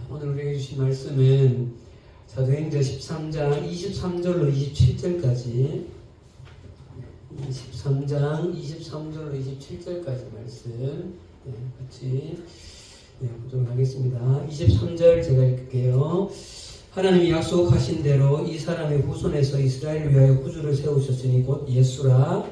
오늘 우리에게 주신 말씀은 사도행전 13장 23절로 27절까지 23장 23절로 27절까지 말씀 같이 보도록 하겠습니다. 23절 제가 읽을게요. 하나님이 약속하신 대로 이 사람의 후손에서 이스라엘을 위하여 구주를 세우셨으니 곧 예수라.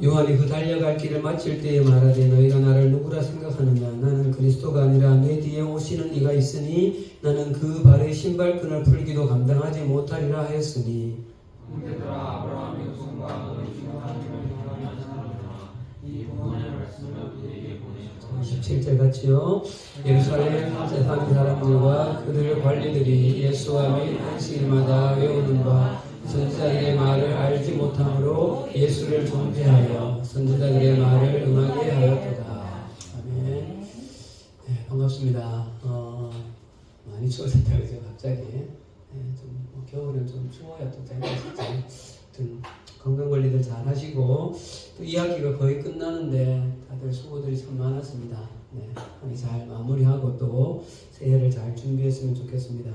요한이 그 달려갈 길을 마칠 때에 말하되 너희가 나를 누구라 생각하느냐. 나는 그리스도가 아니라 내 뒤에 오시는 이가 있으니 나는 그 발의 신발끈을 풀기도 감당하지 못하리라 하였으니 27절 같이요. 예루살렘 사는 사람들과 그들 관리들이 예수와 및 안식일마다 외우는 바 선지자들의 말을 알지 못함으로 예수를 정죄하여 선지자들의 말을 응하게 하였도다. 아멘. 반갑습니다. 많이 추워졌다 그죠? 갑자기. 겨울은 좀 추워야 또 되겠죠. 하여튼 건강관리들 잘 하시고 또 이야기가 거의 끝나는데 다들 수고들이 참 많았습니다. 잘 마무리하고 또 새해를 잘 준비했으면 좋겠습니다.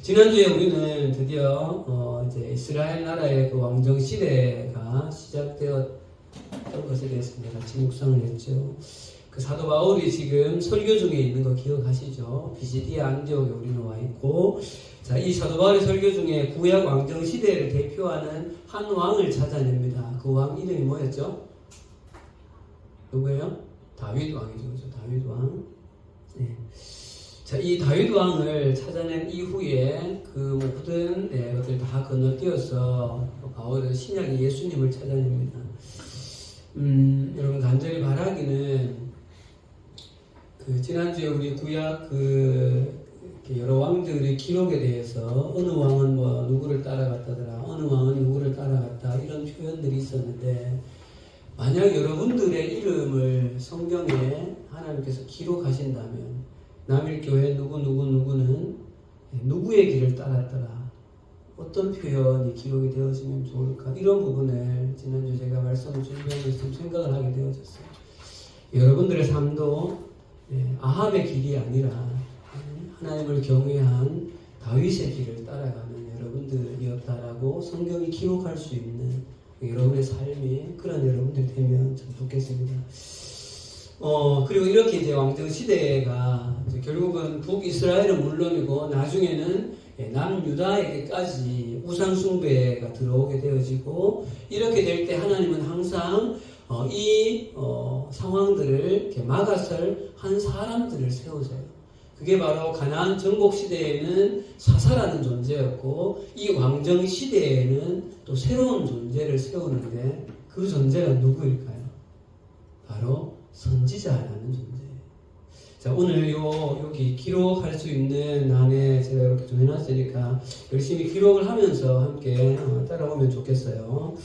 지난주에 우리는 드디어 이제 이스라엘 나라의 그 왕정 시대가 시작되었던 것에 대해서 같이 묵상을 했죠. 그 사도 바울이 지금 설교 중에 있는 거 기억하시죠? 비시디아 안디옥에 우리는 와 있고, 자, 이 사도 바울의 설교 중에 구약 왕정 시대를 대표하는 한 왕을 찾아냅니다. 그 왕 이름이 뭐였죠? 누구예요? 다윗 왕이죠. 그렇죠? 다윗 왕. 네. 자, 이 다윗 왕을 찾아낸 이후에 그 모든 것들 다 건너뛰어서 바울은 신약의 예수님을 찾아냅니다. 여러분 간절히 바라기는 그 지난주에 우리 구약 여러 왕들의 기록에 대해서 어느 왕은 뭐 누구를 따라갔다더라, 어느 왕은 누구를 따라갔다 이런 표현들이 있었는데, 만약 여러분들의 이름을 성경에 하나님께서 기록하신다면 남일교회 누구는 누구의 길을 따랐더라, 어떤 표현이 기록이 되어지면 좋을까, 이런 부분을 지난주 제가 말씀을 준비하면서 좀 생각을 하게 되어졌어요. 여러분들의 삶도 아합의 길이 아니라 하나님을 경외한 다윗의 길을 따라가는 여러분들이었다라고 성경이 기록할 수 있는 여러분의 삶이 그런 여러분들이 되면 참 좋겠습니다. 그리고 이렇게 이제 왕정 시대가 이제 결국은 북이스라엘은 물론이고 나중에는 남유다에게까지 우상숭배가 들어오게 되어지고, 이렇게 될 때 하나님은 항상 이 상황들을 이렇게 막아설 한 사람들을 세우세요. 그게 바로 가나안 정복 시대에는 사사라는 존재였고, 이 왕정 시대에는 또 새로운 존재를 세우는데, 그 존재가 누구일까요? 바로 선지자라는 존재예요. 자, 오늘 여기 기록할 수 있는 안에 제가 이렇게 좀 해놨으니까 열심히 기록을 하면서 함께 따라오면 좋겠어요.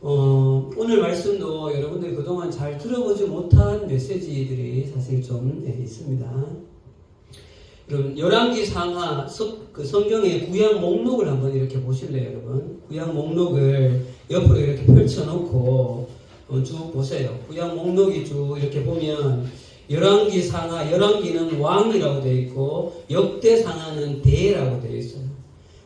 오늘 말씀도 여러분들이 그동안 잘 들어보지 못한 메시지들이 사실 좀 있습니다. 여러분, 열왕기 상하 그 성경의 구약 목록을 한번 이렇게 보실래요, 여러분? 구약 목록을 옆으로 이렇게 펼쳐놓고 쭉 보세요. 구약 목록이 쭉 이렇게 보면 열왕기 상하, 열왕기는 왕이라고 되어 있고 역대 상하는 대라고 되어 있어요.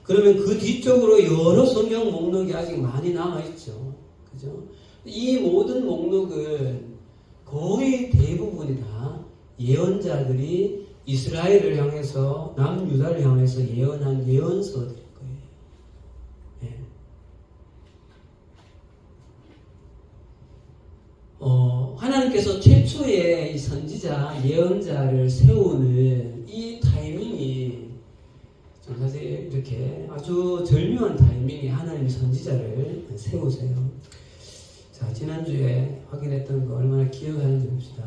그러면 그 뒤쪽으로 여러 성경 목록이 아직 많이 남아있죠. 그죠? 이 모든 목록은 거의 대부분이 다 예언자들이 이스라엘을 향해서, 남유다를 향해서 예언한 예언서들일 거예요. 하나님께서 최초의 이 선지자, 예언자를 세우는 이 타이밍이 좀 사실 이렇게 아주 절묘한 타이밍에 하나님이 선지자를 세우세요. 자, 지난주에 확인했던 거 얼마나 기억하는지 봅시다.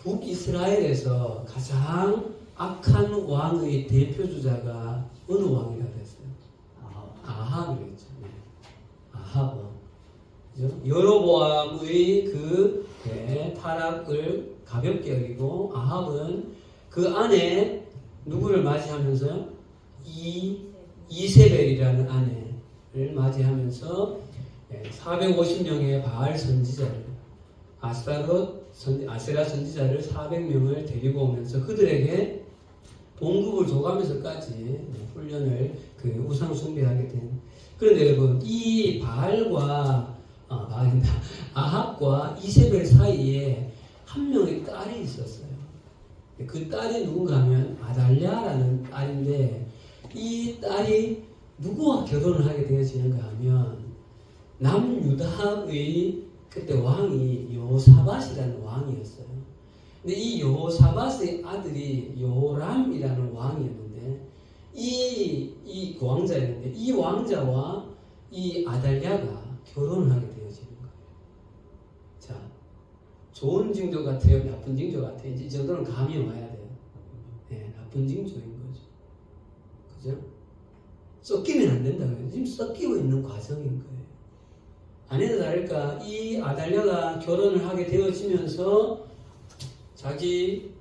북이스라엘에서 가장 악한 왕의 대표주자가 어느 왕이라고 했어요? 아합이랬죠. 아합 왕. 그죠? 여로보암의 그 타락을 가볍게 여기고, 아합은 그 안에 누구를 맞이하면서요? 이세벨이라는 아내를 맞이하면서 450명의 바알 선지자를 아세라 선지자를 400명을 데리고 오면서 그들에게 봉급을 줘가면서까지 훈련을 우상 숭배하게 된. 그런데 여러분, 이 아합과 이세벨 사이에 한 명의 딸이 있었어요. 그 딸이 누군가 하면 아달랴라는 딸인데, 이 딸이 누구와 결혼을 하게 되어지는가 하면 남유다의 그때 왕이 여호사밧이라는 왕이었어요. 근데 이 여호사밧의 아들이 여호람이라는 왕이었는데, 그 왕자였는데, 이 왕자와 이 아달랴가 결혼을 하게 되어지는 거예요. 자, 좋은 징조 같아요? 나쁜 징조 같아요? 이제 이 정도는 감이 와야 돼요. 네, 나쁜 징조인 거죠. 그죠? 섞이면 안 된다고요. 지금 섞이고 있는 과정인 거예요. 아니나 다를까, 이 아달랴가 결혼을 하게 되어지면서 자기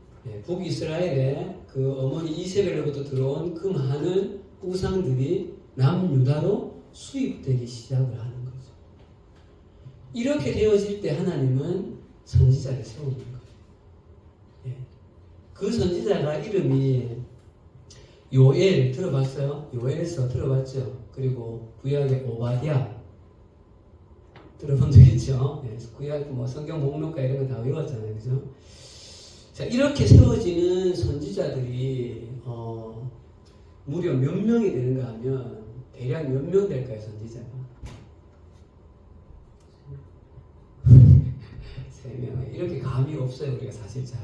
북이스라엘의 그 어머니 이세벨로부터 들어온 그 많은 우상들이 남유다로 수입되기 시작을 하는 거죠. 이렇게 되어질 때 하나님은 선지자를 세우는 거예요. 그 선지자가 이름이 요엘, 들어봤어요? 요엘서 들어봤죠? 그리고 구약의 오바댜 들어본 적 있죠? 구약 성경 목록과 이런 거 다 외웠잖아요, 그죠? 자, 이렇게 세워지는 선지자들이 무려 몇 명이 되는가 하면 대략 몇 명 될까요, 선지자가? 3명. 이렇게 감이 없어요, 우리가 사실 잘.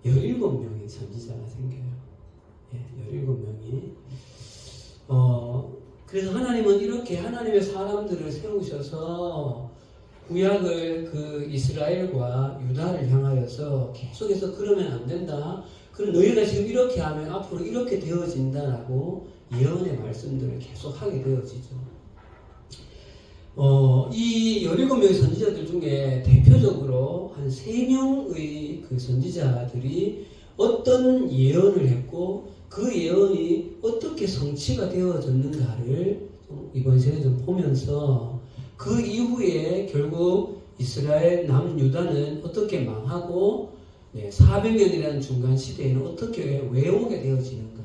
17명의 선지자가 생겨요. 17명이. 그래서 하나님은 이렇게 하나님의 사람들을 세우셔서 구약을 그 이스라엘과 유다를 향하여서 계속해서 그러면 안 된다. 그럼 너희가 지금 이렇게 하면 앞으로 이렇게 되어진다라고 예언의 말씀들을 계속 하게 되어지죠. 이 17명의 선지자들 중에 대표적으로 한 3명의 그 선지자들이 어떤 예언을 했고 그 예언이 어떻게 성취가 되어졌는가를 이번 시간에 좀 보면서 그 이후에 결국 이스라엘 남유다는 어떻게 망하고 400년이라는 중간 시대에는 어떻게 왜 오게 되어지는가,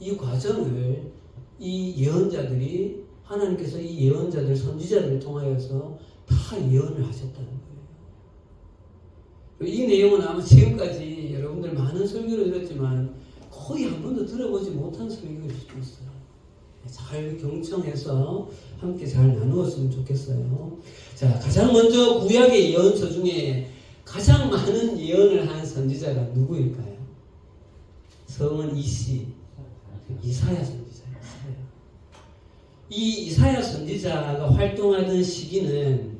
이 과정을 이 예언자들이 하나님께서 이 예언자들 선지자들을 통하여서 다 예언을 하셨다는 거예요. 이 내용은 아마 지금까지 여러분들 많은 설교를 들었지만 거의 한 번도 들어보지 못한 설교일 수도 있어요. 잘 경청해서 함께 잘 나누었으면 좋겠어요. 자, 가장 먼저 구약의 예언서 중에 가장 많은 예언을 한 선지자가 누구일까요? 성은 이시, 이사야 선지자예요. 이 이사야 선지자가 활동하던 시기는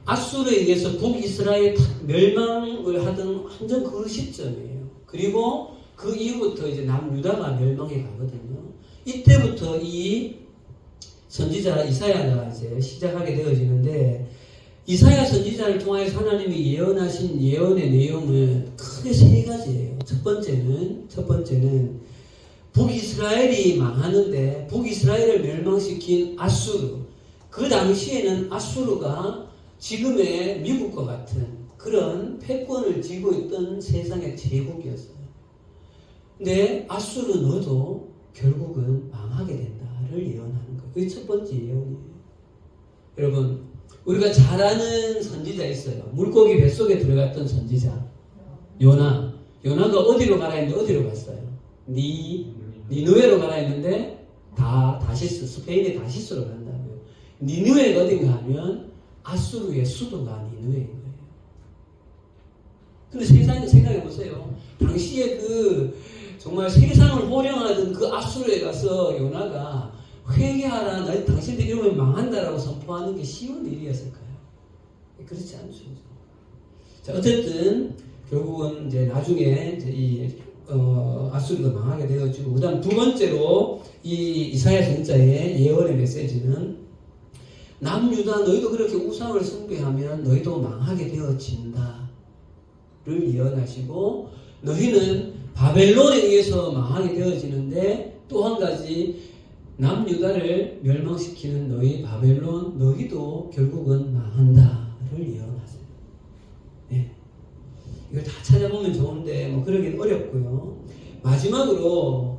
아수르에 의해서 북이스라엘 멸망을 하던 완전 그 시점이에요. 그리고 그 이후부터 이제 남유다가 멸망해 가거든요. 이때부터 이 선지자 이사야가 이제 시작하게 되어지는데, 이사야 선지자를 통하여서 하나님이 예언하신 예언의 내용은 크게 3가지예요. 첫 번째는 북이스라엘이 망하는데 북이스라엘을 멸망시킨 아수르. 그 당시에는 아수르가 지금의 미국과 같은 그런 패권을 쥐고 있던 세상의 제국이었어요. 근데 아수르 너도 결국은 망하게 된다를 예언하는 거예요. 그게 첫 번째 예언이에요. 여러분, 우리가 잘 아는 선지자 있어요. 물고기 뱃속에 들어갔던 선지자 요나. 요나가 어디로 가라 했는데 어디로 갔어요? 니누에로 가라 했는데 다시스, 스페인의 다시스로 간다고요. 니누에가 어딘가 하면 아수르의 수도가 니누에인 거예요. 근데 세상에 생각해 보세요. 당시에 그 정말 세상을 호령하던 그 아수르에 가서 요나가 회개하라, 당신들 이러면 망한다라고 선포하는 게 쉬운 일이었을까요? 그렇지 않죠. 자, 어쨌든 결국은 이제 나중에 이제 이 아수르가 망하게 되어지고, 그다음 두 번째로 이 이사야 선지자의 예언의 메시지는 남유다 너희도 그렇게 우상을 숭배하면 너희도 망하게 되어진다를 예언하시고, 너희는 바벨론에 의해서 망하게 되어지는데 또 한 가지 남유다를 멸망시키는 너희 바벨론 너희도 결국은 망한다를 예언하세요. 이걸 다 찾아보면 좋은데 뭐 그러긴 어렵고요. 마지막으로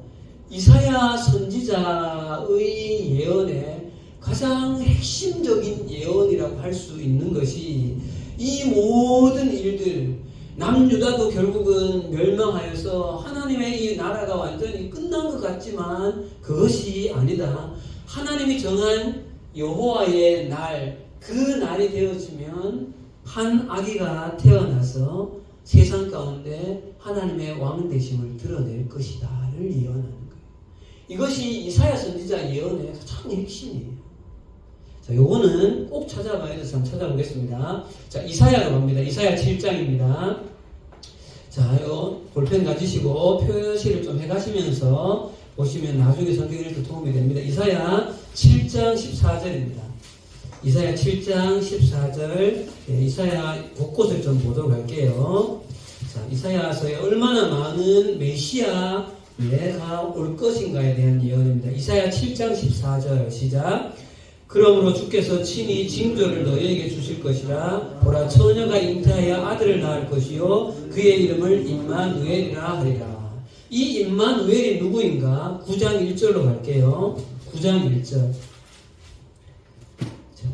이사야 선지자의 예언의 가장 핵심적인 예언이라고 할 수 있는 것이 이 모든 일들, 남유다도 결국은 멸망하여서 하나님의 이 나라가 완전히 끝난 것 같지만 그것이 아니다. 하나님이 정한 여호와의 날, 그 날이 되어지면 한 아기가 태어나서 세상 가운데 하나님의 왕 되심을 드러낼 것이다를 예언하는 거예요. 이것이 이사야 선지자 예언의 가장 핵심이에요. 자, 요거는 꼭 찾아봐야 돼서 한번 찾아보겠습니다. 자, 이사야로 갑니다. 이사야 7장입니다. 자, 요 볼펜 가지시고 표시를 좀 해가시면서 보시면 나중에 성경 읽을 때 도움이 됩니다. 이사야 7장 14절입니다. 이사야 7장 14절, 이사야 곳곳을 좀 보도록 할게요. 자, 이사야서에 얼마나 많은 메시아가 올 것인가에 대한 예언입니다. 이사야 7장 14절 시작. 그러므로 주께서 친히 징조를 너희에게 주실 것이라. 보라, 처녀가 잉태하여 아들을 낳을 것이요 그의 이름을 임마누엘이라 하리라. 이 임마누엘이 누구인가? 9장 1절로 갈게요. 9장 1절.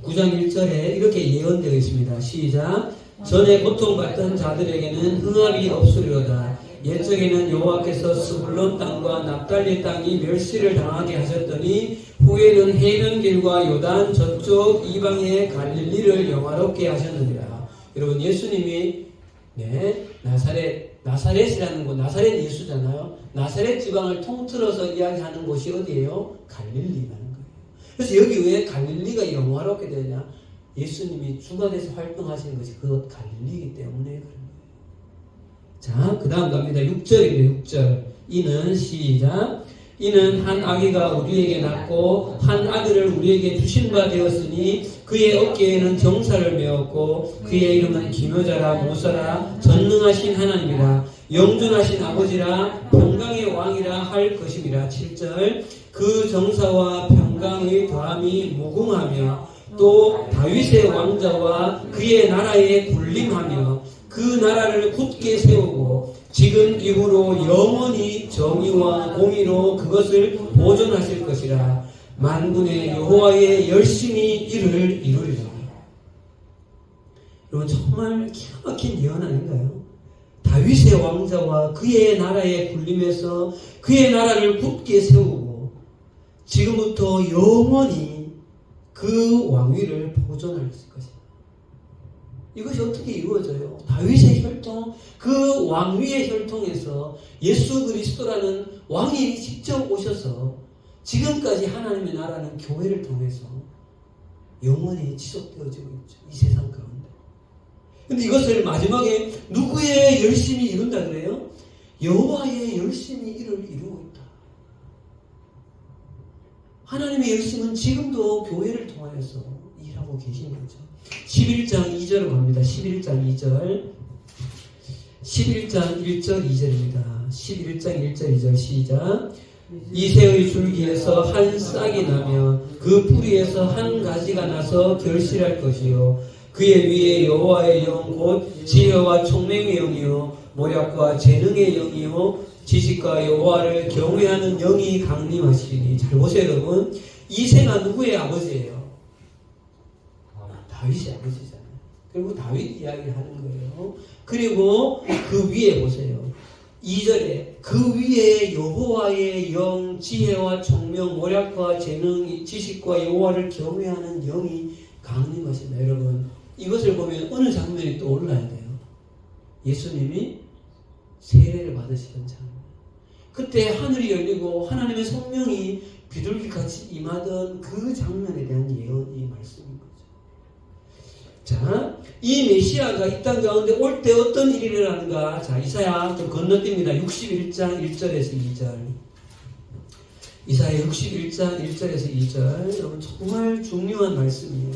9장 1절에 이렇게 예언되어 있습니다. 시작. 전에 고통받던 자들에게는 흥압이 없으리로다. 옛적에는 여호와께서 스불론 땅과 납달리 땅이 멸시를 당하게 하셨더니 후에는 해변길과 요단 저쪽 이방의 갈릴리를 영화롭게 하셨느니라. 여러분, 예수님이 나사렛이라는 곳, 나사렛 예수잖아요. 나사렛 지방을 통틀어서 이야기하는 곳이 어디예요? 갈릴리라는 거예요. 그래서 여기 왜 갈릴리가 영화롭게 되냐? 예수님이 주가 돼서 활동하시는 것이 그 갈릴리이기 때문에 그런 거예요. 자, 그 다음 갑니다. 6절입니다. 6절. 이는 시작. 이는 한 아기가 우리에게 낳고 한 아들을 우리에게 주신 바 되었으니 그의 어깨에는 정사를 메었고 그의 이름은 기묘자라 모사라 전능하신 하나님이라 영존하신 아버지라 평강의 왕이라 할 것임이라. 7절. 그 정사와 평강의 더함이 무궁하며 또 다윗의 왕자와 그의 나라에 군림하며 그 나라를 굳게 세우고 지금 이후로 영원히 정의와 공의로 그것을 보존하실 것이라. 만군의 여호와의 열심히 이를 이루리라. 여러분, 정말 기가 막힌 예언 아닌가요? 다윗의 왕자와 그의 나라에 군림해서 그의 나라를 굳게 세우고 지금부터 영원히 그 왕위를 보존할 것이다. 이것이 어떻게 이루어져요? 다윗의 혈통, 그 왕위의 혈통에서 예수 그리스도라는 왕이 직접 오셔서 지금까지 하나님의 나라는 교회를 통해서 영원히 지속되어지고 있죠. 이 세상 가운데. 근데 이것을 마지막에 누구의 열심히 이룬다 그래요? 여호와의 열심히 이를 이루고 있다. 하나님의 열심은 지금도 교회를 통하여서 일하고 계신 거죠. 11장 2절로 갑니다. 11장 2절. 11장 1절 2절입니다. 11장 1절 2절 시작. 이새의 줄기에서 한 싹이 나며 그 뿌리에서 한 가지가 나서 결실할 것이요 그의 위에 여호와의 영 곧 지혜와 총명의 영이요 모략과 재능의 영이요 지식과 여호와를 경외하는 영이 강림하시니. 잘 보세요 여러분. 이새가 누구의 아버지예요? 다윗의 아버지잖아요. 결국 다윗 이야기를 하는 거예요. 그리고 그 위에 보세요. 2절에 그 위에 여호와의 영, 지혜와 총명, 모략과 재능, 지식과 여호와를 경외하는 영이 강림하신다. 여러분, 이것을 보면 어느 장면이 또 올라야 돼요. 예수님이 세례를 받으시던 장면. 그때 하늘이 열리고 하나님의 성령이 비둘기같이 임하던 그 장면에 대한 예언이 말씀인 거죠. 자, 이 메시아가 이 땅 가운데 올 때 어떤 일이 일어나는가? 자, 이사야 좀 건너뜁니다. 61장 1절에서 2절. 이사야 61장 1절에서 2절. 여러분, 정말 중요한 말씀이에요.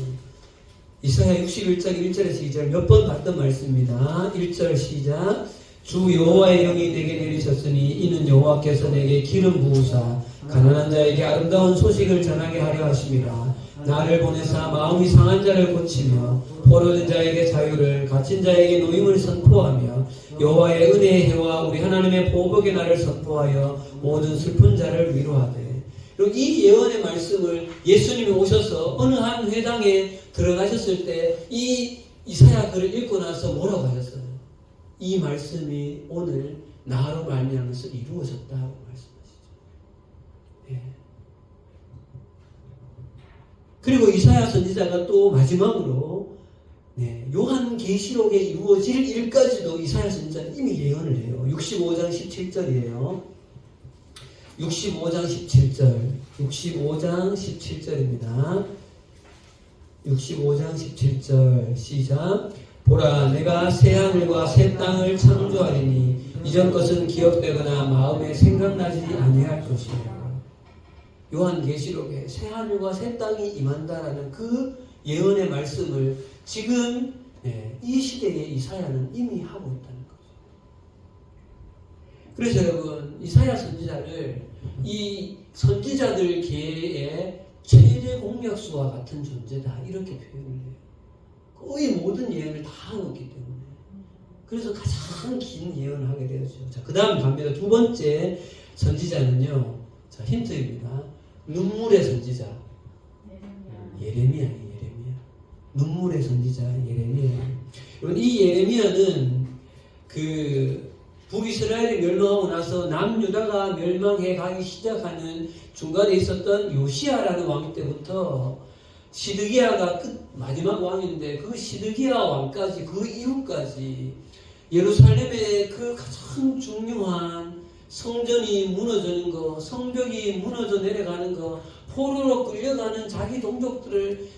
이사야 61장 1절에서 2절 몇 번 봤던 말씀입니다. 1절 시작. 주 여호와의 영이 내게 내리셨으니 이는 여호와께서 내게 기름 부으사 가난한 자에게 아름다운 소식을 전하게 하려 하심이라. 나를 보내사 마음이 상한 자를 고치며 포로된 자에게 자유를 갇힌 자에게 노임을 선포하며 여호와의 은혜의 해와 우리 하나님의 보복의 날을 선포하여 모든 슬픈 자를 위로하되. 그리고 이 예언의 말씀을 예수님이 오셔서 어느 한 회당에 들어가셨을 때 이 이사야 글을 읽고 나서 뭐라고 하셨어요? 이 말씀이 오늘 나로 말미암아서 이루어졌다고 말씀하시죠. 예. 그리고 이사야 선지자가 또 마지막으로 요한계시록에 이루어질 일까지도 이사야 선지자는 이미 예언을 해요. 65장 17절이에요. 65장 17절. 65장 17절입니다. 65장 17절 시작. 보라, 내가 새 하늘과 새 땅을 창조하리니 이전 것은 기억되거나 마음에 생각나지 아니할 것이라. 요한계시록에 새 하늘과 새 땅이 임한다라는 그 예언의 말씀을 지금 이 시대의 이사야는 이미 하고 있다는 거죠. 그래서 여러분, 이사야 선지자를 이 선지자들 계의 최대 공약수와 같은 존재다, 이렇게 표현을 해요. 거의 모든 예언을 다 하고 있기 때문에. 그래서 가장 긴 예언을 하게 되었죠. 자, 그 다음 갑니다. 두 번째 선지자는요, 자, 힌트입니다. 눈물의 선지자 예레미야예요. 눈물의 선지자 예레미야. 이 예레미야는 그 북이스라엘이 멸망하고 나서 남유다가 멸망해 가기 시작하는 중간에 있었던 요시야라는 왕 때부터 시드기야가 마지막 왕인데 그 시드기야 왕까지, 그 이후까지 예루살렘의 그 가장 중요한 성전이 무너지는 거, 성벽이 무너져 내려가는 거, 포로로 끌려가는 자기 동족들을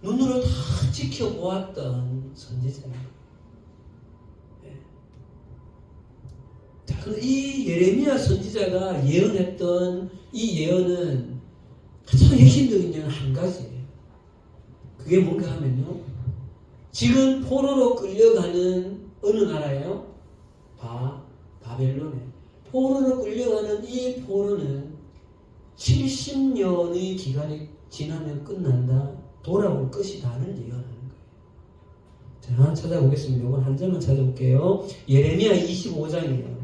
눈으로 다 지켜보았던 선지자입니다. 자, 그런데 이 예레미야 선지자가 예언했던 이 예언은 가장 핵심적인 예언은 한 가지예요. 그게 뭔가 하면요, 지금 포로로 끌려가는 어느 나라예요? 바벨론에. 포로로 끌려가는 이 포로는 70년의 기간이 지나면 끝난다, 돌아올 것이다는 예언하는 거예요. 자, 하나 찾아보겠습니다. 이건 한 장만 찾아볼게요. 예레미야 25장이에요.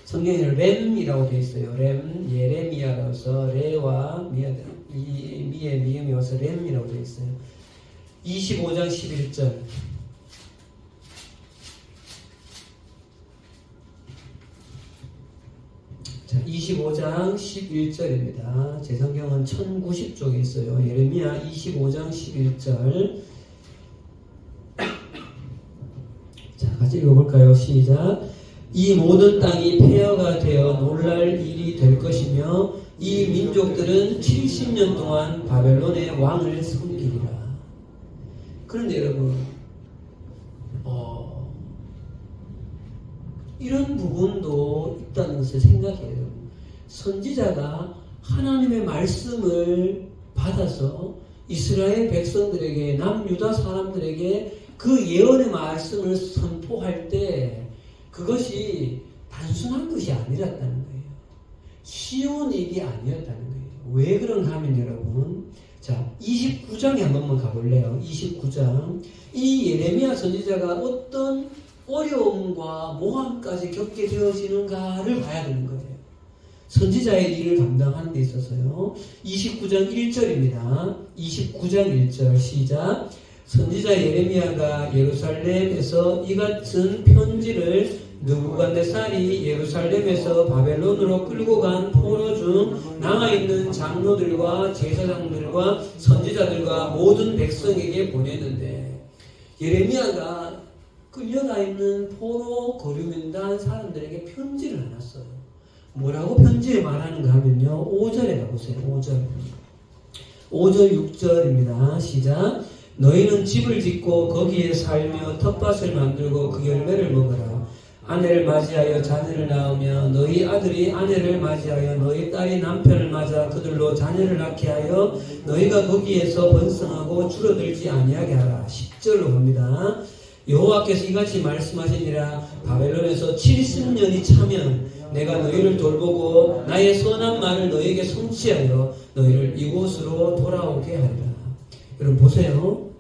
성경에는 렘이라고 되어 있어요. 렘, 예레미야라서 레와 미의 미음이 와서 렘이라고 되어 있어요. 25장 11절. 자, 25장 11절입니다. 제 성경은 1090쪽에 있어요. 예레미야 25장 11절. 자, 같이 읽어볼까요? 시작. 이 모든 땅이 폐허가 되어 놀랄 일이 될 것이며 이 민족들은 70년 동안 바벨론의 왕을 섬기리라. 그런데 여러분, 이런 부분도 있다는 것을 생각해요. 선지자가 하나님의 말씀을 받아서 이스라엘 백성들에게, 남유다 사람들에게 그 예언의 말씀을 선포할 때 그것이 단순한 것이 아니었다는 거예요. 쉬운 일이 아니었다는 거예요. 왜 그런가 하면 여러분, 자, 29장에 한 번만 가볼래요. 29장. 이 예레미야 선지자가 어떤 어려움과 모함까지 겪게 되어지는가를 봐야 되는 거예요. 선지자의 일을 감당하는 데 있어서요. 29장 1절입니다. 29장 1절 시작. 선지자 예레미야가 예루살렘에서 이 같은 편지를 느부갓네살이 예루살렘에서 바벨론으로 끌고 간 포로 중 남아있는 장로들과 제사장들과 선지자들과 모든 백성에게 보냈는데, 예레미야가 끌려가 있는 포로 거류민단 사람들에게 편지를 해놨어요. 뭐라고 편지에 말하는가 하면요, 5절에 가보세요. 5절 6절입니다. 시작. 너희는 집을 짓고 거기에 살며 텃밭을 만들고 그 열매를 먹어라. 아내를 맞이하여 자녀를 낳으며 너희 아들이 아내를 맞이하여 너희 딸이 남편을 맞아 그들로 자녀를 낳게 하여 너희가 거기에서 번성하고 줄어들지 아니하게 하라. 10절로 갑니다. 여호와께서 이같이 말씀하시니라. 바벨론에서 70년이 차면 내가 너희를 돌보고 나의 선한 말을 너희에게 성취하여 너희를 이곳으로 돌아오게 하리라. 여러분 보세요.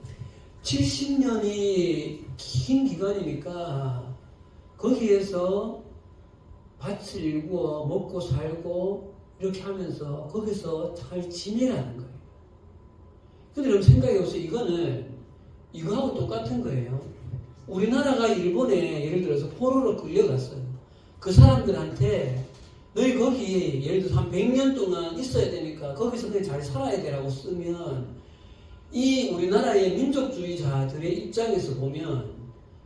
70년이 긴 기간이니까 거기에서 밭을 일구어 먹고 살고 이렇게 하면서 거기서 잘 지내라는 거예요. 근데 여러분 생각해보세요. 이거는 이거하고 똑같은 거예요. 우리나라가 일본에 예를 들어서 포로로 끌려갔어요. 그 사람들한테 너희 거기 예를 들어서 한 100년 동안 있어야 되니까 거기서 그냥 잘 살아야 되라고 쓰면 이 우리나라의 민족주의자들의 입장에서 보면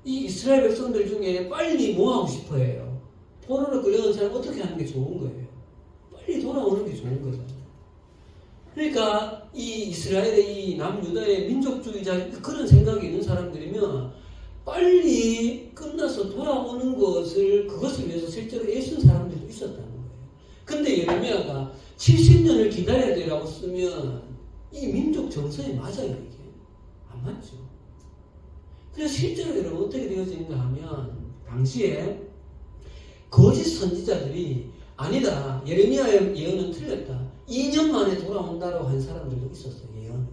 이 이스라엘 백성들 중에 빨리 뭐 하고 싶어 해요? 포로로 끌려간 사람 어떻게 하는 게 좋은 거예요? 빨리 돌아오는 게 좋은 거잖아요. 그러니까 이 이스라엘의 이 남유다의 민족주의자 그런 생각이 있는 사람들이면 빨리 끝나서 돌아오는 그것을 위해서 실제로 애쓴 사람들도 있었다는 거예요. 근데 예레미야가 70년을 기다려야 되라고 쓰면 이 민족 정서에 맞아요, 이게. 안 맞죠. 그래서 실제로 여러분 어떻게 되어지는가 하면 당시에 거짓 선지자들이 아니다. 예레미야의 예언은 틀렸다. 2년 만에 돌아온다고 한 사람들도 있었어요. 예언을.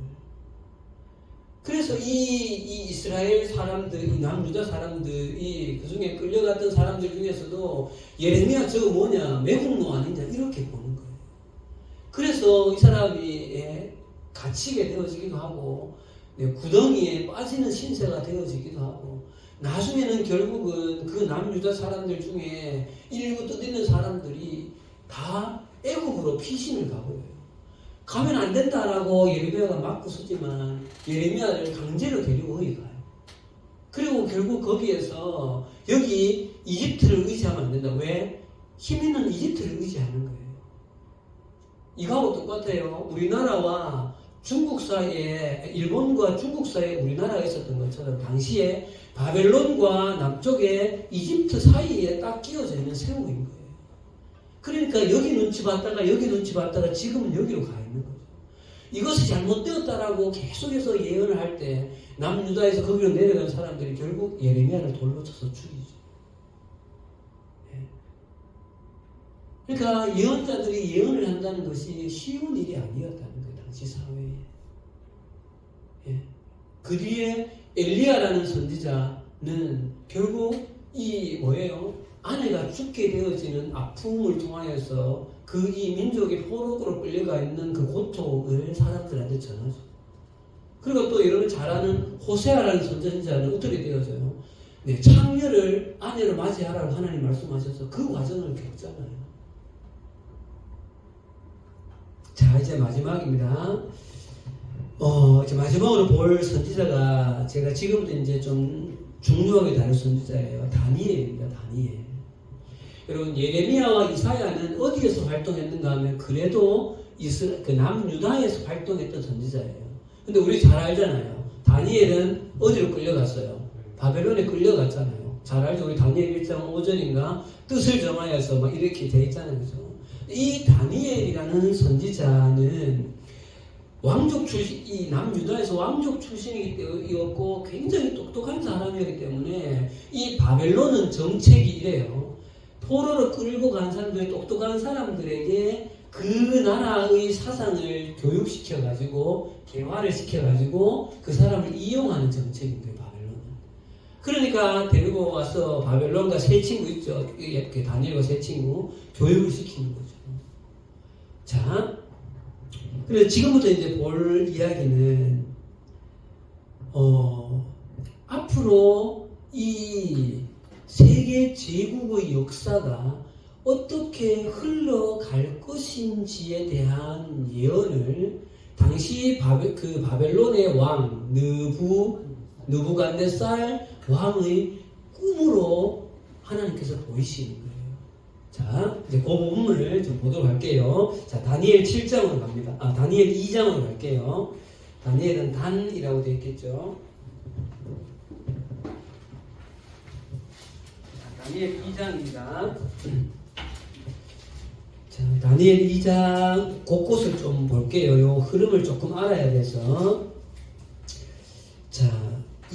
그래서 이 이스라엘 사람들, 이 남유다 사람들이 그 중에 끌려갔던 사람들 중에서도 예레미야 저거 뭐냐, 매국노 아니냐 이렇게 보는 거예요. 그래서 이 사람이 갇히게 되어지기도 하고 구덩이에 빠지는 신세가 되어지기도 하고 나중에는 결국은 그 남유다 사람들 중에 일부 뜻있는 사람들이 다 애국으로 피신을 가버려요. 가면 안 된다라고 예레미야가 막고 서지만 예레미야를 강제로 데리고 거기 가요. 그리고 결국 거기에서 여기 이집트를 의지하면 안 된다. 왜? 힘 있는 이집트를 의지하는 거예요. 이거하고 똑같아요. 우리나라와 중국 사이에, 일본과 중국 사이에 우리나라가 있었던 것처럼 당시에 바벨론과 남쪽에 이집트 사이에 딱 끼어져 있는 세력인 거예요. 그러니까 여기 눈치 봤다가 여기 눈치 봤다가 지금은 여기로 가 있는 거죠. 이것이 잘못되었다라고 계속해서 예언을 할 때 남유다에서 거기로 내려간 사람들이 결국 예레미야를 돌로 쳐서 죽이죠. 그러니까 예언자들이 예언을 한다는 것이 쉬운 일이 아니었다는 거예요. 당시 사회에. 그 뒤에 엘리야라는 선지자는 결국 이 뭐예요? 아내가 죽게 되어지는 아픔을 통하여서 그 이 민족의 포로로 끌려가 있는 그 고통을 사람들한테 전하죠. 그리고 또 여러분 잘 아는 호세아라는 선지자는 어떻게 되어져요? 네, 창녀를 아내로 맞이하라고 하나님 말씀하셔서 그 과정을 겪잖아요. 자, 이제 마지막입니다. 이제 마지막으로 볼 선지자가 제가 지금부터 이제 좀 중요하게 다룰 선지자예요. 다니엘입니다. 다니엘. 여러분 예레미야와 이사야는 어디에서 활동했는가 하면 그래도 그 남유다에서 활동했던 선지자예요. 근데 우리 잘 알잖아요. 다니엘은 어디로 끌려갔어요? 바벨론에 끌려갔잖아요. 잘 알죠? 우리 다니엘 1장 5절인가 뜻을 정하여서 막 이렇게 돼 있잖아요. 그죠? 이 다니엘이라는 선지자는 왕족 출신, 이 남유다에서 왕족 출신이었고 굉장히 똑똑한 사람이었기 때문에 이 바벨론은 정책이 이래요. 포로로 끌고 간 사람들이 똑똑한 사람들에게 그 나라의 사상을 교육시켜가지고 개화를 시켜가지고 그 사람을 이용하는 정책인 거예요. 바벨론은. 그러니까 데리고 와서 바벨론과 세 친구 있죠. 다니엘과 세 친구 교육을 시키는 거죠. 자, 그래서 지금부터 이제 볼 이야기는 앞으로 이 세계 제국의 역사가 어떻게 흘러갈 것인지에 대한 예언을 당시 바벨론의 왕 느부갓네살 왕의 꿈으로 하나님께서 보이시는 거예요. 자, 이제 그 본문을 좀 보도록 할게요. 자, 다니엘 7장으로 갑니다. 다니엘 2장으로 갈게요. 다니엘은 단이라고 되어 있겠죠. 다니엘 2장입니다. 자, 다니엘 2장 곳곳을 좀 볼게요. 요 흐름을 조금 알아야 돼서. 자,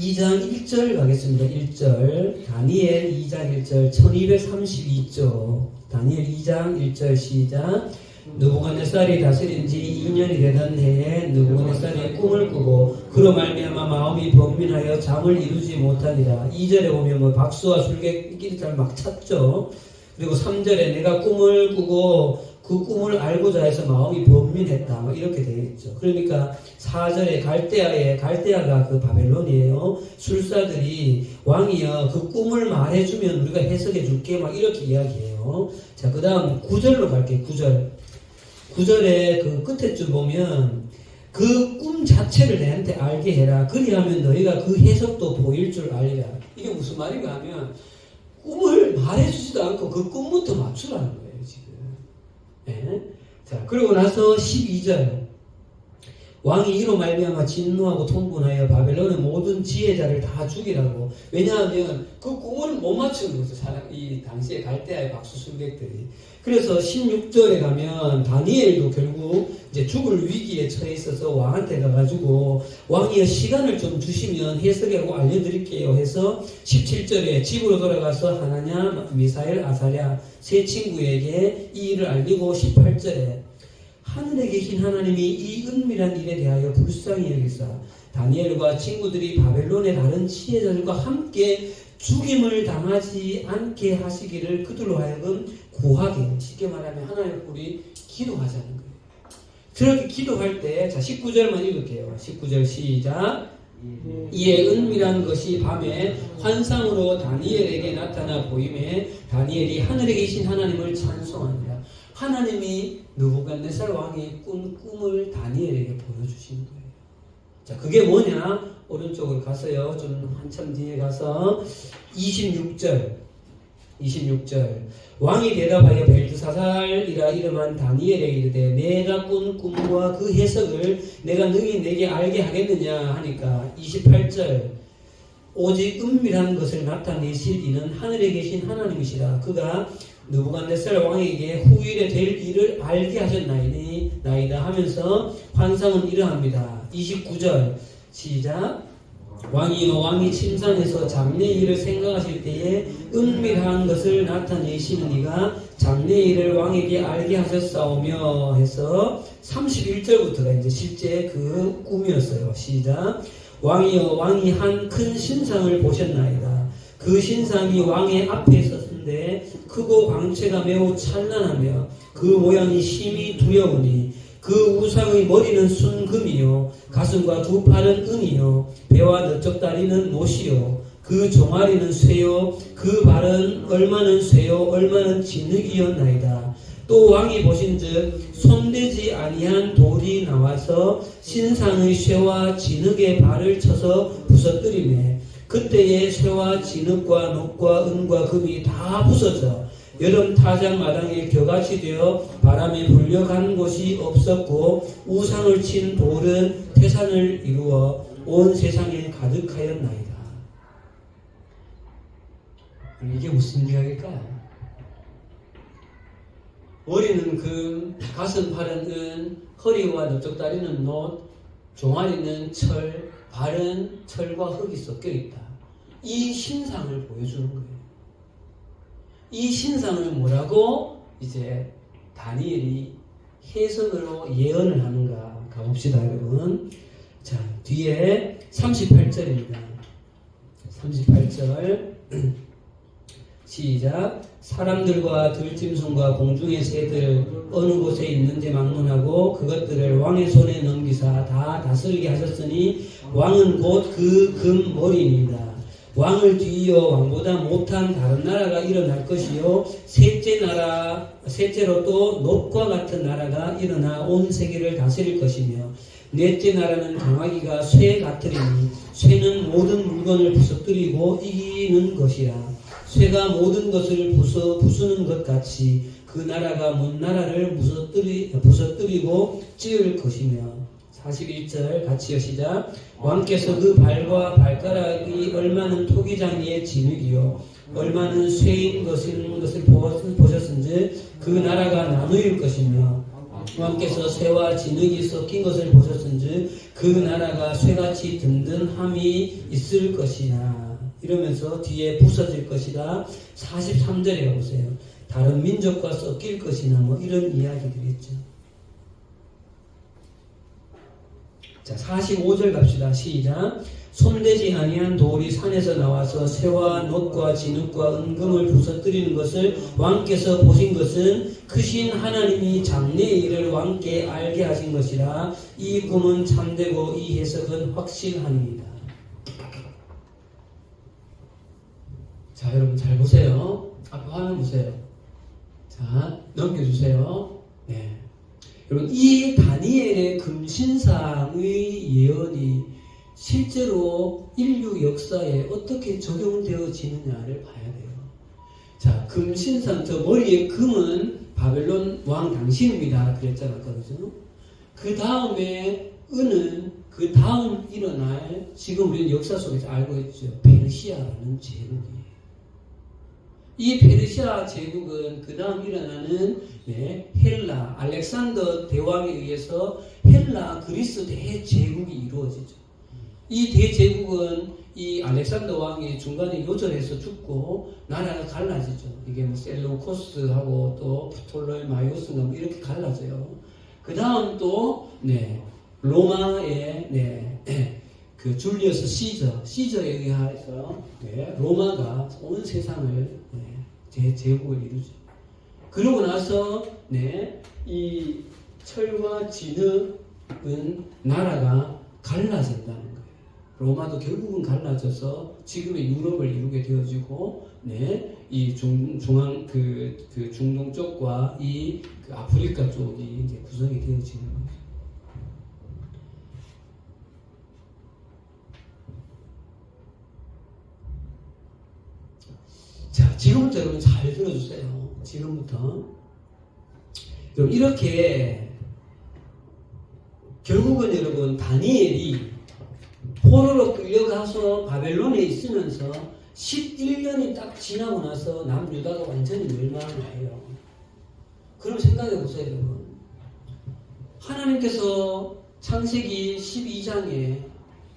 2장 1절 가겠습니다. 1절. 다니엘 2장 1절 1232조. 다니엘 2장 1절 시작. 느부갓네살이 다스린 지 2년이 되던 해에 느부갓네살이 꿈을 꾸고 그로 말미암아 마음이 번민하여 잠을 이루지 못하니라. 2절에 보면 뭐 박수와 술객끼리를 막 찼죠. 그리고 3절에 내가 꿈을 꾸고 그 꿈을 알고자 해서 마음이 번민했다. 뭐 이렇게 되어 있죠. 그러니까 4절에 갈대아가 그 바벨론이에요. 술사들이 왕이여 그 꿈을 말해주면 우리가 해석해 줄게. 막 이렇게 이야기해요. 자, 그 다음 9절로 갈게요. 9절에 그 끝에 줄 보면 그 꿈 자체를 내한테 알게 해라. 그리하면 너희가 그 해석도 보일 줄 알리라. 이게 무슨 말인가 하면 꿈을 말해주지도 않고 그 꿈부터 맞추라는 거예요, 지금. 네. 자, 그리고 나서 12절. 왕이 이로 말미암아 진노하고 통분하여 바벨론의 모든 지혜자를 다 죽이라고. 왜냐하면 그 꿈을 못 맞추는 거죠. 이 당시에 갈대아의 박수술객들이. 그래서 16절에 가면 다니엘도 결국 이제 죽을 위기에 처해 있어서 왕한테 가가지고 왕이여 시간을 좀 주시면 해석하고 알려드릴게요 해서 17절에 집으로 돌아가서 하나냐, 미사엘, 아사랴 세 친구에게 이 일을 알리고 18절에 하늘에 계신 하나님이 이 은밀한 일에 대하여 불쌍히 여기사 다니엘과 친구들이 바벨론의 다른 지혜자들과 함께 죽임을 당하지 않게 하시기를 그들로 하여금 구하게. 쉽게 말하면 하나님 우리 기도하자는 거예요. 저렇게 기도할 때, 자 19절만 읽을게요. 19절 시작. 이에 은밀한 것이 밤에 환상으로 다니엘에게 나타나 보임에 다니엘이 하늘에 계신 하나님을 찬송하니라. 하나님이 느부갓네살 왕이 꾼 꿈을 다니엘에게 보여주신 거예요. 자, 그게 뭐냐? 오른쪽으로 가서요. 좀 한참 뒤에 가서 26절. 왕이 대답하여 벨드사살이라 이름한 다니엘에게 이르되 내가 꾼 꿈과 그 해석을 내가 능히 내게 알게 하겠느냐 하니까 28절 오직 은밀한 것을 나타내실 이는 하늘에 계신 하나님이시라. 그가 느부갓네살 왕에게 후일에 될 일을 알게 하셨나이다 하면서 환상은 이러합니다. 29절 시작. 왕이여 왕이 침상에서 장래 일을 생각하실 때에 은밀한 것을 나타내시는 이가 장래 일을 왕에게 알게 하셨사오며 해서 31절부터가 이제 실제 그 꿈이었어요. 시작. 왕이여 왕이 한 큰 신상을 보셨나이다. 그 신상이 왕의 앞에 섰는데 크고 광채가 매우 찬란하며 그 모양이 심히 두려우니 그 우상의 머리는 순금이요 가슴과 두 팔은 은이요 배와 너쪽 다리는 못이요 그 종아리는 쇠요 그 발은 얼마는 쇠요 얼마는 진흙이었나이다. 또 왕이 보신즉 손대지 아니한 돌이 나와서 신상의 쇠와 진흙의 발을 쳐서 부서뜨리매 그때의 쇠와 진흙과 녹과 은과 금이 다 부서져 여름 타작 마당에 겨같이 되어 바람에 불려간 곳이 없었고 우상을 친 돌은 태산을 이루어 온 세상에 가득하였나이다. 이게 무슨 이야기일까요? 머리는 금, 가슴 팔은 은, 허리와 넓적 다리는 놋, 종아리는 철, 발은 철과 흙이 섞여 있다. 이 신상을 보여주는 거예요. 이 신상을 뭐라고 이제 다니엘이 해석으로 예언을 하는가 가봅시다, 여러분. 자, 뒤에 38절입니다. 38절 시작. 사람들과 들짐승과 공중의 새들 어느 곳에 있는지 막론하고 그것들을 왕의 손에 넘기사 다 다스리게 하셨으니 왕은 곧 그 금머리입니다. 왕을 뒤이어 왕보다 못한 다른 나라가 일어날 것이요 셋째로 또 놋과 같은 나라가 일어나 온 세계를 다스릴 것이며 넷째 나라는 강하기가 쇠 같으리니 쇠는 모든 물건을 부서뜨리고 이기는 것이라. 쇠가 모든 것을 부수는 것 같이 그 나라가 먼 나라를 부서뜨리고 찌을 것이며 41절 같이요 시작. 왕께서 그 발과 발가락이 얼마는 토기장이의 진흙이요 얼마는 쇠인 것을 보셨은지 그 나라가 나누일 것이며 왕께서 쇠와 진흙이 섞인 것을 보셨은즉 그 나라가 쇠같이 든든함이 있을 것이나 이러면서 뒤에 부서질 것이다. 43절에 보세요. 다른 민족과 섞일 것이나 뭐 이런 이야기들이 있죠. 자, 45절 갑시다. 시작. 손대지 아니한 돌이 산에서 나와서 쇠와 놋과 진흙과 은금을 부서뜨리는 것을 왕께서 보신 것은 크신 하나님이 장래의 일을 왕께 알게 하신 것이라. 이 꿈은 참되고 이 해석은 확실하니이다. 자, 여러분 잘 보세요. 앞에 화면 보세요. 자, 넘겨주세요. 네. 여러분, 이 다니엘의 금신상의 예언이 실제로 인류 역사에 어떻게 적용되어지느냐를 봐야 돼요. 자, 금신상, 저 머리에 금은 바벨론 왕 당신입니다. 그랬잖아, 그죠? 그 다음에 은은 그 다음 일어날, 지금 우리는 역사 속에서 알고 있죠. 페르시아라는 제국이에요. 이 페르시아 제국은 그 다음 일어나는 헬라, 알렉산더 대왕에 의해서 헬라 그리스 대제국이 이루어지죠. 이 대제국은 이 알렉산더 왕이 중간에 요절해서 죽고 나라가 갈라지죠. 이게 뭐 셀루코스하고 또 프톨레마이오스인가 뭐 이렇게 갈라져요. 그 다음 또 로마의 그 줄리어스 시저에 의해서 로마가 온 세상을 제국을 이루죠. 그러고 나서 이 철과 진흙은 나라가 갈라진다는 거예요. 로마도 결국은 갈라져서 지금의 유럽을 이루게 되어지고, 이 중앙 그 중동 쪽과 이 그 아프리카 쪽이 이제 구성이 되어지는 거예요. 자, 지금부터 여러분 잘 들어주세요. 지금부터. 여러분, 이렇게 결국은 여러분 다니엘이 포로로 끌려가서 바벨론에 있으면서 11년이 딱 지나고 나서 남유다가 완전히 멸망을 해요. 그럼 생각해 보세요, 여러분. 하나님께서 창세기 12장에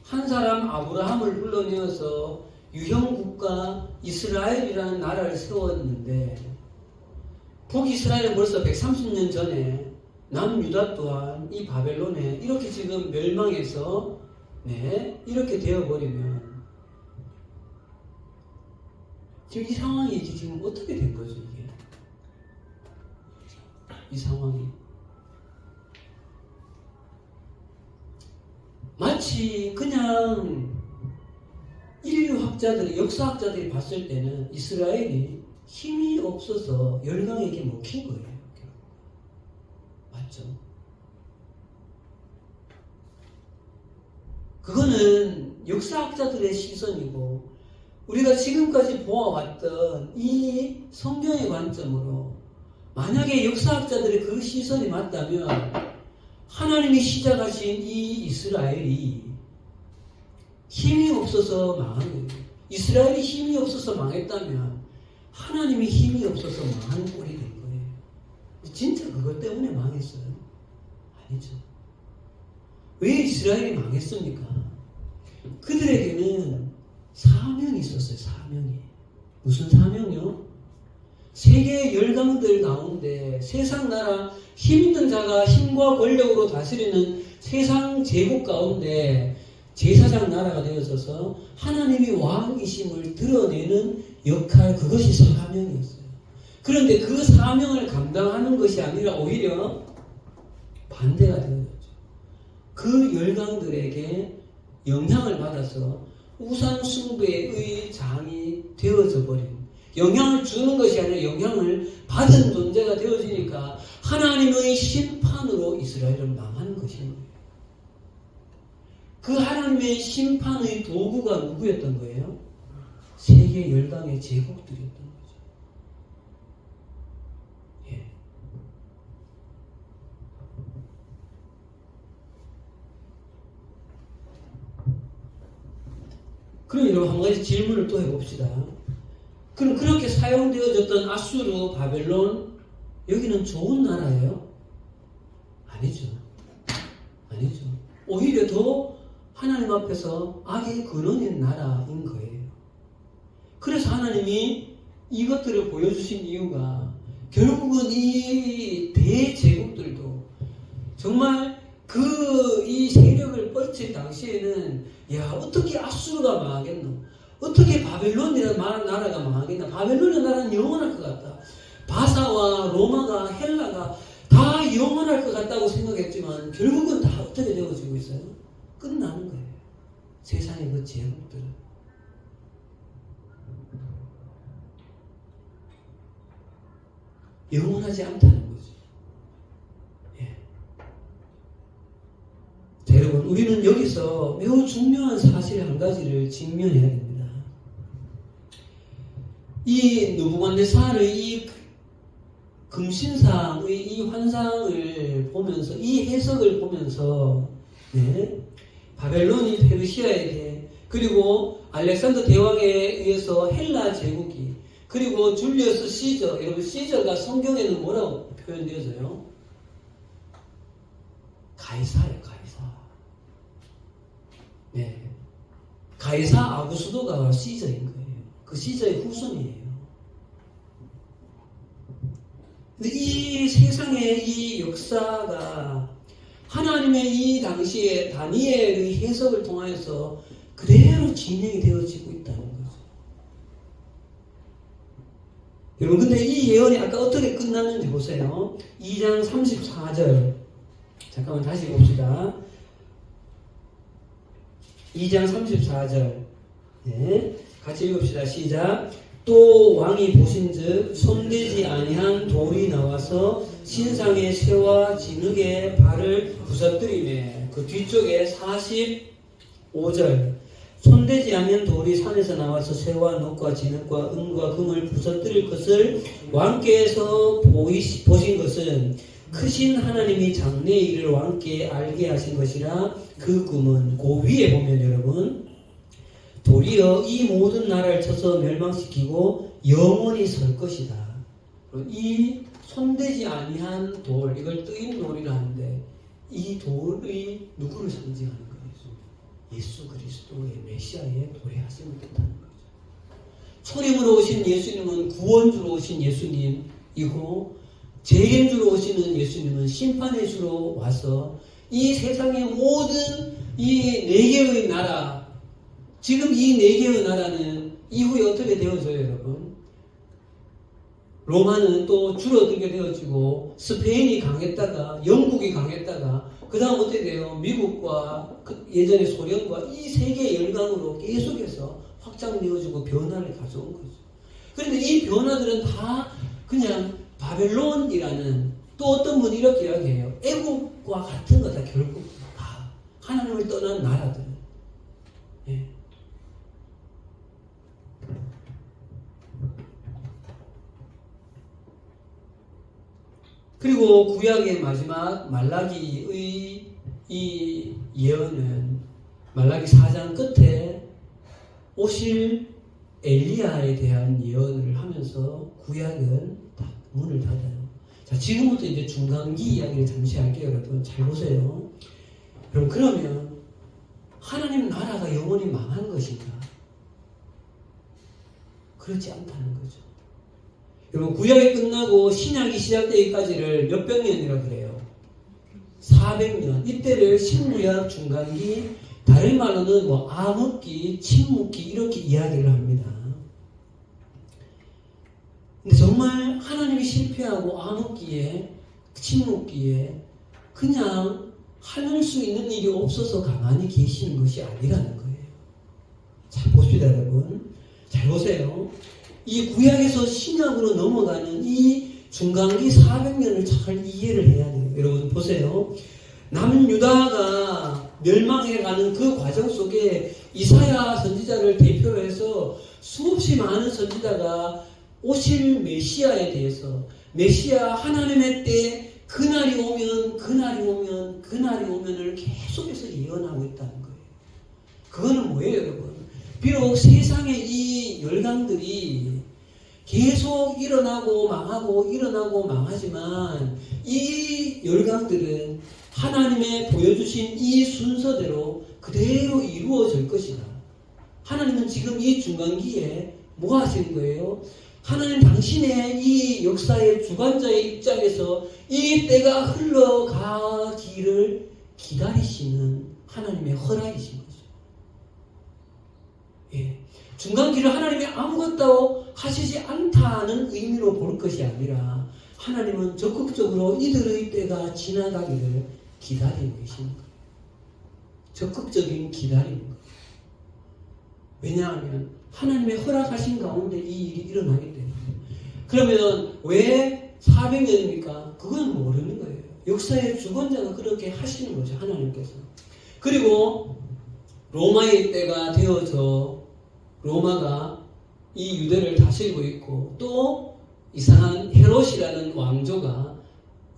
한 사람 아브라함을 불러내어서 유형국가 이스라엘이라는 나라를 세웠는데, 북이스라엘은 벌써 130년 전에 남유다 또한 이 바벨론에 이렇게 지금 멸망해서 이렇게 되어버리면 지금 이 상황이 지금 어떻게 된 거죠, 이게? 이 상황이 마치 그냥 인류학자들이, 역사학자들이 봤을 때는 이스라엘이 힘이 없어서 열강에게 먹힌 거예요. 맞죠? 그거는 역사학자들의 시선이고, 우리가 지금까지 보아왔던 이 성경의 관점으로 만약에 역사학자들의 그 시선이 맞다면 하나님이 시작하신 이 이스라엘이 힘이 없어서 망한 거예요. 이스라엘이 힘이 없어서 망했다면 하나님이 힘이 없어서 망한 꼴이 된 거예요. 진짜 그것 때문에 망했어요? 아니죠. 왜 이스라엘이 망했습니까? 그들에게는 사명이 있었어요. 사명이. 무슨 사명이요? 세계의 열강들 가운데 세상 나라 힘 있는 자가 힘과 권력으로 다스리는 세상 제국 가운데 제사장 나라가 되어져서 하나님이 왕이심을 드러내는 역할, 그것이 사명이었어요. 그런데 그 사명을 감당하는 것이 아니라 오히려 반대가 되는 거죠. 그 열강들에게 영향을 받아서 우상 숭배의 장이 되어져 버린, 영향을 주는 것이 아니라 영향을 받은 존재가 되어지니까 하나님의 심판으로 이스라엘을 망하는 것입니다. 그 하나님의 심판의 도구가 누구였던 거예요? 세계 열강의 제국들이었던 거죠. 예. 그럼 여러분 한 가지 질문을 또 해봅시다. 그럼 그렇게 사용되어졌던 아수르, 바벨론, 여기는 좋은 나라예요? 아니죠. 아니죠. 오히려 더 하나님 앞에서 악의 근원인 나라인 거예요. 그래서 하나님이 이것들을 보여주신 이유가 결국은 이 대제국들도 정말 이 세력을 뻗칠 당시에는 어떻게 아수르가 망하겠노? 어떻게 바벨론이라는 나라가 망하겠나? 바벨론이라는 나라는 영원할 것 같다. 바사와 로마가 헬라가 다 영원할 것 같다고 생각했지만 결국은 다 어떻게 되어지고 있어요? 끝나는 거예요. 세상의 그 제국들은. 영원하지 않다는 거죠. 예. 자, 여러분, 우리는 여기서 매우 중요한 사실 한 가지를 직면해야 됩니다. 이 느부갓네살의 이 금신상의 이 환상을 보면서, 이 해석을 보면서, 바벨론이 페르시아에게, 그리고 알렉산더 대왕에 의해서 헬라 제국이, 그리고 줄리어스 시저, 여러분 시저가 성경에는 뭐라고 표현되어져요? 가이사예요, 가이사. 네. 가이사 아구스도가 시저인 거예요. 그 시저의 후손이에요. 근데 이 세상의 이 역사가 하나님의 이 당시에 다니엘의 해석을 통하여서 그대로 진행이 되어지고 있다는 거죠. 여러분, 근데 이 예언이 아까 어떻게 끝났는지 보세요. 2장 34절. 잠깐만 다시 봅시다. 2장 34절. 네, 같이 읽읍시다. 시작. 또 왕이 보신즉 손대지 아니한 돌이 나와서 신상의 새와 진흙의 발을 부서뜨리매. 그 뒤쪽에 45절. 손대지 않은 돌이 산에서 나와서 새와 녹과 진흙과 은과 금을 부서뜨릴 것을 왕께서 보신 것은 크신 하나님이 장래의 일을 왕께 알게 하신 것이라. 그 꿈은 그 위에 보면 여러분, 도리어 이 모든 나라를 쳐서 멸망시키고 영원히 설 것이다. 이 손대지 아니한 돌, 이걸 뜨인 돌이라 하는데 이 돌이 누구를 상징하는 거예요? 예수 그리스도의 메시아의 도래하심을 뜻하는 거죠. 초림으로 오신 예수님은 구원주로 오신 예수님이고, 재림주로 오시는 예수님은 심판의 주로 와서 이 세상의 모든 이 네 개의 나라, 지금 이 네 개의 나라는 이후에 어떻게 되어져요, 여러분? 로마는 또 줄어들게 되어지고, 스페인이 강했다가, 영국이 강했다가, 그 다음 어떻게 돼요? 미국과 예전의 소련과 이 세계 열강으로 계속해서 확장되어지고 변화를 가져온 거죠. 그런데 이 변화들은 다 그냥 바벨론이라는, 또 어떤 분이 이렇게 이야기해요. 애국과 같은 거다. 결국 다 하나님을 떠난 나라들. 예. 그리고 구약의 마지막 말라기의 이 예언은 말라기 4장 끝에 오실 엘리야에 대한 예언을 하면서 구약은 다 문을 닫아요. 자, 지금부터 이제 중간기 이야기를 잠시 할게요, 여러분. 잘 보세요. 그러면 하나님 나라가 영원히 망한 것인가? 그렇지 않다는 거죠. 여러분, 구약이 끝나고 신약이 시작되기까지를 몇백 년이라 그래요? 400년. 이때를 신구약 중간기, 다른 말로는 뭐 암흑기, 침묵기 이렇게 이야기를 합니다. 근데 정말 하나님이 실패하고 암흑기에, 침묵기에 그냥 할 수 있는 일이 없어서 가만히 계시는 것이 아니라는 거예요. 자, 봅시다, 여러분. 잘 보세요. 이 구약에서 신약으로 넘어가는 이 중간기 400년을 잘 이해를 해야 돼요. 여러분 보세요. 남유다가 멸망해가는 그 과정 속에 이사야 선지자를 대표로 해서 수없이 많은 선지자가 오실 메시아에 대해서, 메시아 하나님의 때 그날이 오면 그날이 오면을 계속해서 예언하고 있다는 거예요. 그거는 뭐예요, 여러분? 비록 세상의 이 열강들이 계속 일어나고 망하고 일어나고 망하지만 이 열강들은 하나님의 보여주신 이 순서대로 그대로 이루어질 것이다. 하나님은 지금 이 중간기에 뭐 하시는 거예요? 하나님 당신의 이 역사의 주관자의 입장에서 이 때가 흘러가기를 기다리시는 하나님의 허락이신 거죠. 예. 중간기를 하나님이 아무것도 하시지 않다는 의미로 볼 것이 아니라 하나님은 적극적으로 이들의 때가 지나가기를 기다리고 계시는 거예요. 적극적인 기다리는 거예요. 왜냐하면 하나님의 허락하신 가운데 이 일이 일어나기 때문에. 그러면 왜 400년입니까? 그건 모르는 거예요. 역사의 주권자가 그렇게 하시는 거죠. 하나님께서. 그리고 로마의 때가 되어져 로마가 이 유대를 다스리고 있고 또 이상한 헤롯이라는 왕조가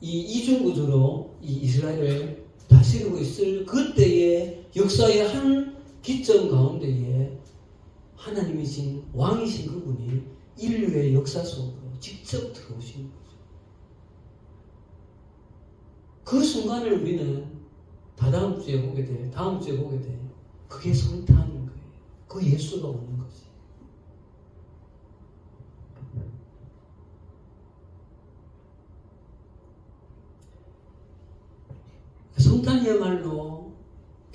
이 이중구조로 이 이스라엘을 다스리고 있을 그때의 역사의 한 기점 가운데에 하나님이신 왕이신 그분이 인류의 역사 속으로 직접 들어오신 거죠. 그 순간을 우리는 다다음 주에 보게 돼, 다음 주에 보게 돼. 그게 성탄인 거예요. 그 예수가 오는 거지. 성탄이야말로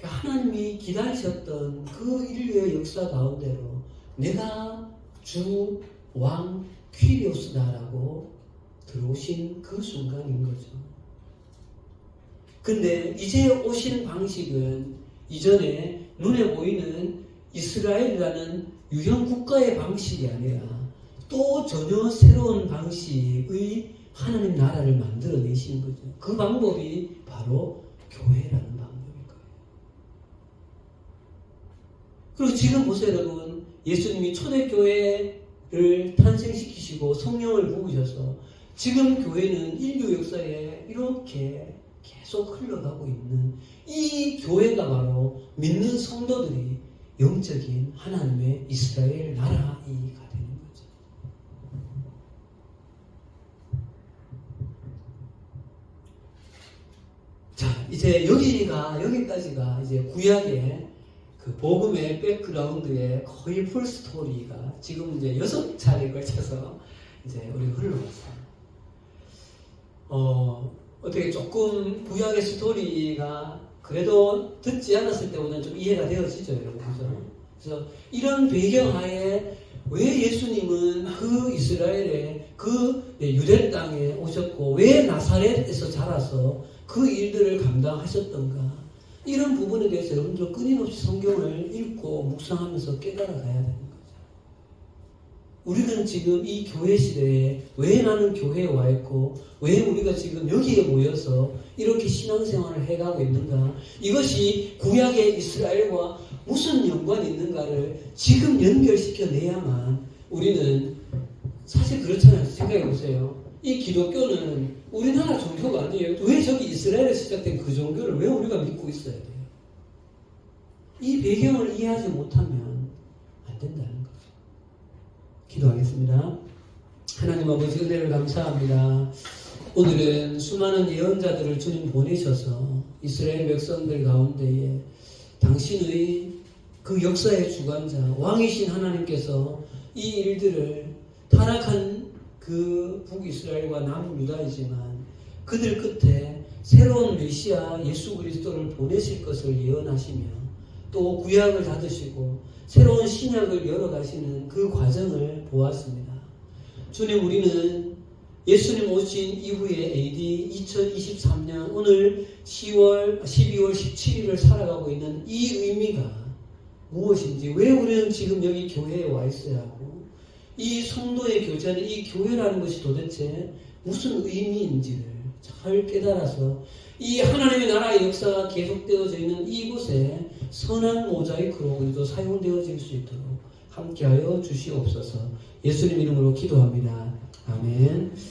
하나님이 기다리셨던 그 인류의 역사 가운데로 내가 주, 왕, 퀴리오스다라고 들어오신 그 순간인 거죠. 근데 이제 오신 방식은 이전에 눈에 보이는 이스라엘이라는 유형 국가의 방식이 아니라 또 전혀 새로운 방식의 하나님 나라를 만들어내신 거죠. 그 방법이 바로 교회라는 방법일 거예요. 그리고 지금 보세요, 여러분. 예수님이 초대교회를 탄생시키시고 성령을 부으셔서 지금 교회는 인류 역사에 이렇게 계속 흘러가고 있는 이 교회가 바로 믿는 성도들이 영적인 하나님의 이스라엘 나라이가 되는 거죠. 자, 이제 여기까지가 이제 구약의 그 복음의 백그라운드의 거의 풀 스토리가 지금 이제 6차례에 걸쳐서 이제 우리가 흘러갔어요. 어떻게 조금 구약의 스토리가 그래도 듣지 않았을 때보다는 좀 이해가 되어지죠, 여러분. 그죠? 그래서 이런 배경하에 왜 예수님은 그 이스라엘의 그 유대 땅에 오셨고 왜 나사렛에서 자라서 그 일들을 감당하셨던가, 이런 부분에 대해서 여러분들 끊임없이 성경을 읽고 묵상하면서 깨달아 가야 되는 거죠. 우리는 지금 이 교회 시대에 왜 나는 교회에 와 있고 왜 우리가 지금 여기에 모여서 이렇게 신앙생활을 해가고 있는가, 이것이 구약의 이스라엘과 무슨 연관이 있는가를 지금 연결시켜내야만 우리는, 사실 그렇잖아요. 생각해 보세요. 이 기독교는 우리나라 종교가 아니에요. 왜 저기 이스라엘에 시작된 그 종교를 왜 우리가 믿고 있어야 돼요? 이 배경을 이해하지 못하면 안 된다는 거죠. 기도하겠습니다. 하나님 아버지, 은혜를 감사합니다. 오늘은 수많은 예언자들을 주님 보내셔서 이스라엘 백성들 가운데에 당신의 그 역사의 주관자 왕이신 하나님께서 이 일들을 타락한 그 북이스라엘과 남유다이지만 그들 끝에 새로운 메시아 예수 그리스도를 보내실 것을 예언하시며 또 구약을 닫으시고 새로운 신약을 열어가시는 그 과정을 보았습니다. 주님, 우리는 예수님 오신 이후에 AD 2023년 오늘 12월 17일을 살아가고 있는 이 의미가 무엇인지, 왜 우리는 지금 여기 교회에 와 있어야 하고 이 성도의 교제는 이 교회라는 것이 도대체 무슨 의미인지를 잘 깨달아서 이 하나님의 나라의 역사가 계속되어져 있는 이곳에 선한 모자이크로 우리도 사용되어질 수 있도록 함께하여 주시옵소서. 예수님 이름으로 기도합니다. 아멘.